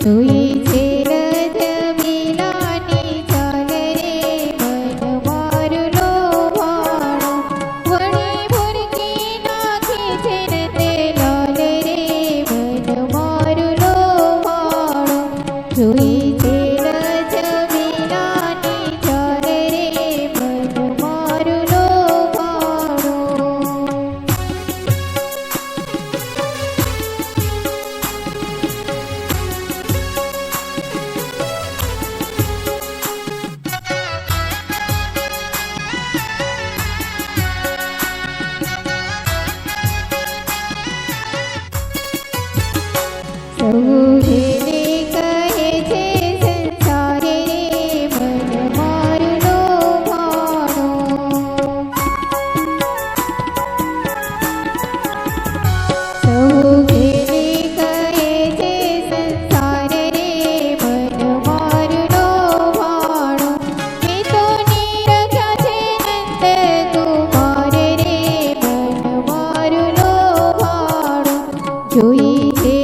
જોઈ છે રજવીલાની ચાલ રે મન મારું લોભાણું વળી ભૂરકી નાખે છે નંદલાલ રે મન મારું લોભાણું જોઈ છે રજવીલાની ચાલ રે મન મારું લોભાણું સૌને કહે છે સંસારે મન મારું લોભાણું સૌને કહે છે સંસારે મન મારું લોભાણું મેં તો નિરખ્યા છે નંદ કુમાર રે મન મારું લોભાણું જોઈ છે